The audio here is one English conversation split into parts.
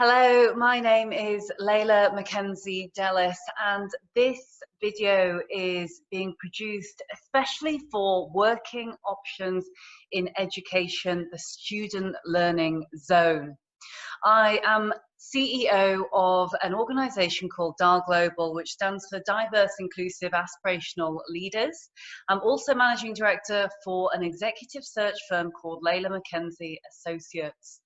Hello, my name is Leila McKenzie-Delis, and this video is being produced especially for working options in education, the student learning zone. I am CEO of an organization called DAR Global, which stands for Diverse, Inclusive, Aspirational Leaders. I'm also managing director for an executive search firm called Leila McKenzie Associates.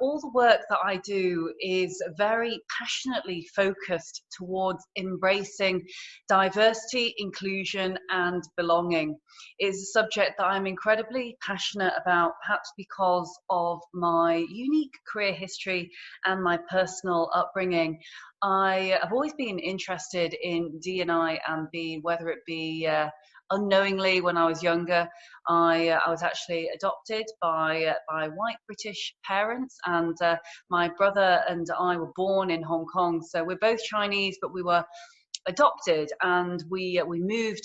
All the work that I do is very passionately focused towards embracing diversity, inclusion, and belonging. It's a subject that I'm incredibly passionate about, perhaps because of my unique career history and my personal upbringing. I have always been interested in D&I and B, whether it be unknowingly when I was younger. I was actually adopted by white British parents, and my brother and I were born in Hong Kong. So we're both Chinese, but we were adopted, and we moved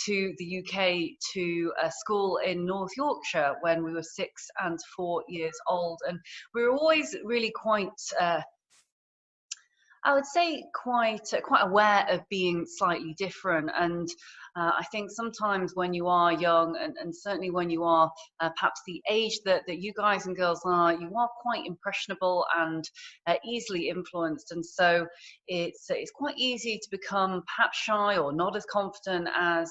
to the UK to a school in North Yorkshire when we were 6 and 4 years old. And we were always really quite I would say quite aware of being slightly different, and I think sometimes when you are young, and certainly when you are perhaps the age that you guys and girls are, you are quite impressionable and easily influenced, and so it's quite easy to become perhaps shy or not as confident as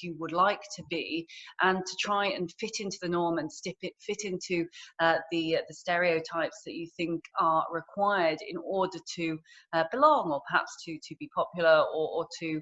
you would like to be, and to try and fit into the norm and fit into the stereotypes that you think are required in order to belong, or perhaps to be popular, or to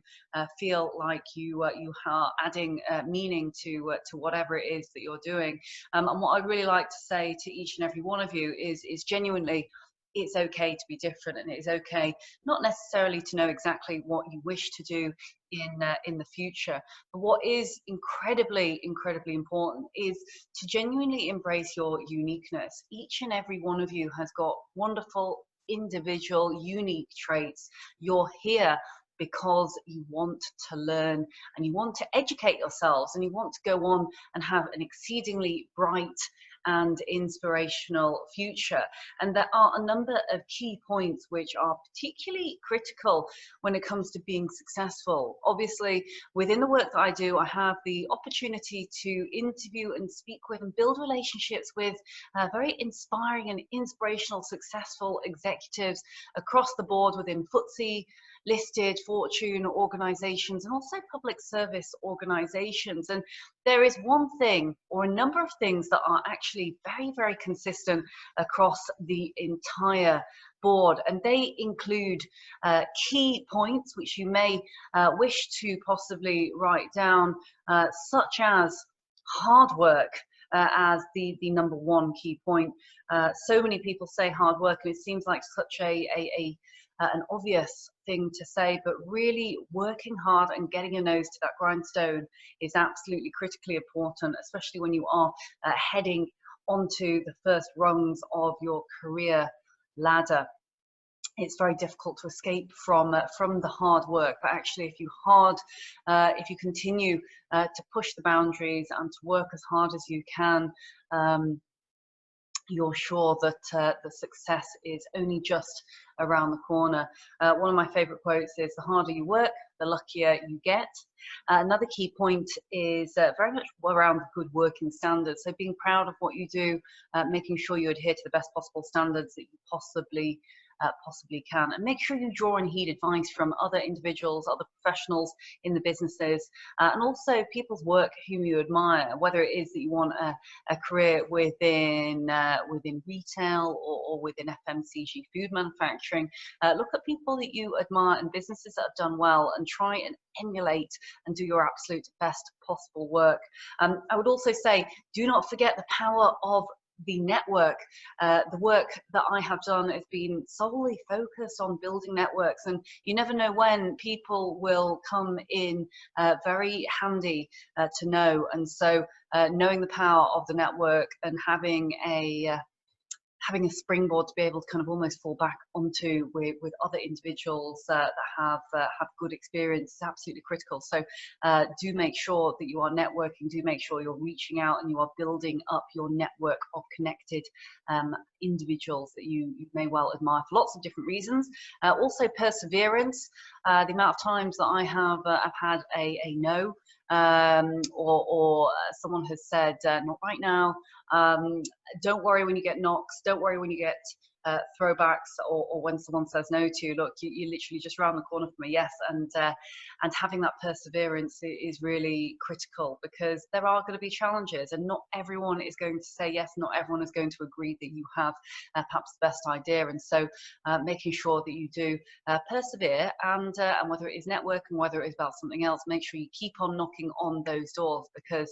feel like you are adding meaning to whatever it is that you're doing. And what I'd really like to say to each and every one of you is genuinely, it's okay to be different, and it is okay not necessarily to know exactly what you wish to do in the future. But what is incredibly important is to genuinely embrace your uniqueness. Each and every one of you has got wonderful individual unique traits. You're here because you want to learn, and you want to educate yourselves, and you want to go on and have an exceedingly bright and inspirational future. And there are a number of key points which are particularly critical when it comes to being successful. Obviously, within the work that I do, I have the opportunity to interview and speak with and build relationships with very inspiring and inspirational, successful executives across the board within FTSE listed Fortune organizations, and also public service organizations. And there is one thing, or a number of things, that are actually very consistent across the entire board, and they include key points which you may wish to possibly write down, such as hard work as the number one key point. So many people say hard work, and it seems like such an obvious thing to say, but really working hard and getting your nose to that grindstone is absolutely critically important, especially when you are heading onto the first rungs of your career ladder. It's very difficult to escape from the hard work, but actually if you continue to push the boundaries and to work as hard as you can, you're sure that the success is only just around the corner. One of my favorite quotes is, the harder you work, the luckier you get. Another key point is very much around good working standards. So being proud of what you do, making sure you adhere to the best possible standards that you possibly can, and make sure you draw and heed advice from other individuals, other professionals in the businesses, and also people's work whom you admire, whether it is that you want a career within retail, or within FMCG food manufacturing. Look at people that you admire and businesses that have done well, and try and emulate and do your absolute best possible work. I would also say, do not forget the power of the network. The work that I have done has been solely focused on building networks, and you never know when people will come in very handy to know. And so knowing the power of the network and having a having a springboard to be able to kind of almost fall back onto with other individuals that have good experience is absolutely critical. So do make sure that you are networking, do make sure you're reaching out and you are building up your network of connected individuals that you may well admire for lots of different reasons. Also perseverance. The amount of times that I've had a no, or someone has said, not right now, don't worry when you get knocks, don't worry when you get throwbacks, or when someone says no to you. Look, you're literally just around the corner from a yes, and having that perseverance is really critical, because there are going to be challenges and not everyone is going to say yes, not everyone is going to agree that you have perhaps the best idea. And so making sure that you do persevere, and whether it is networking, whether it is about something else, make sure you keep on knocking on those doors, because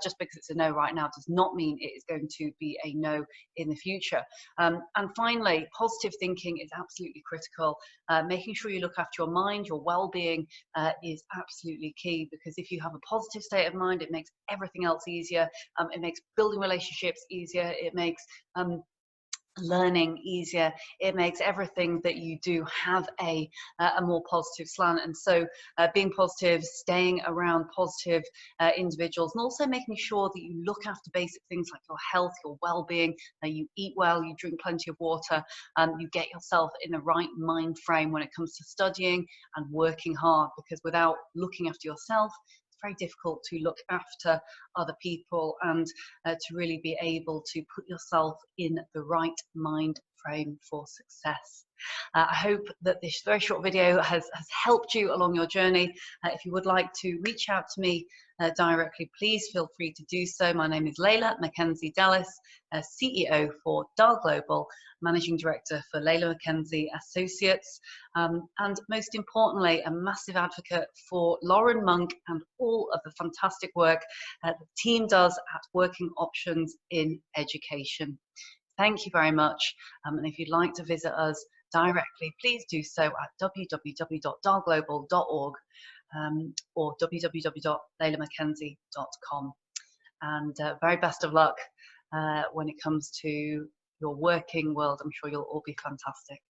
just because it's a no right now does not mean it is going to be a no in the future. And finally, positive thinking is absolutely critical. Making sure you look after your mind, your well-being is absolutely key, because if you have a positive state of mind, it makes everything else easier. It makes building relationships easier. It makes learning easier. It makes everything that you do have a more positive slant. And so being positive, staying around positive individuals, and also making sure that you look after basic things like your health, your well-being, you eat well, you drink plenty of water, you get yourself in the right mind frame when it comes to studying and working hard, because without looking after yourself, very difficult to look after other people, and to really be able to put yourself in the right mind frame for success. I hope that this very short video has helped you along your journey. If you would like to reach out to me directly, please feel free to do so. My name is Leila McKenzie-Delis, CEO for DAR Global, Managing Director for Leila McKenzie Associates, and most importantly, a massive advocate for Lauren Monk and all of the fantastic work the team does at Working Options in Education. Thank you very much. And if you'd like to visit us directly, please do so at www.darglobal.org or www.leilamckenzie.com. And very best of luck when it comes to your working world. I'm sure you'll all be fantastic.